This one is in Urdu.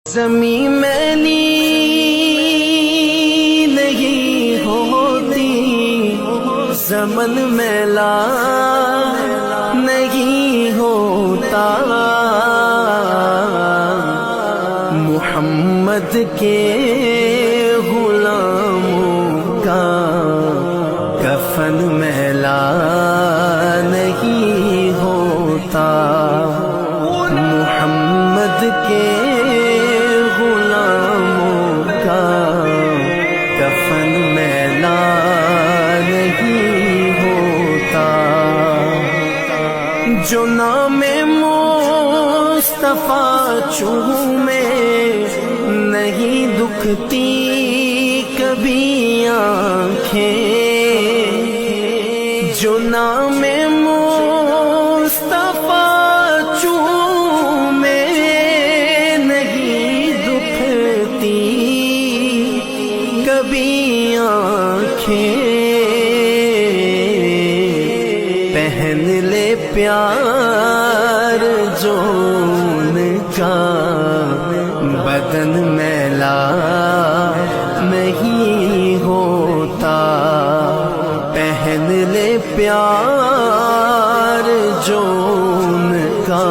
زمین میلی نہیں ہوتی، زمن میلا نہیں ہوتا، محمد کے غلاموں کا کفن میلا نہیں ہوتا، محمد کے غلاموں کا کفن میلا نہیں ہوتا، جو نام مصطفیٰ چومے نہیں دکھتی کبھی آنکھیں، جو نام مصطفیٰ چومے نہیں دکھتی کبھی آنکھیں، پہن لے پیار جو ان کا بدن میلا نہیں ہوتا، پہن لے پیار جو ان کا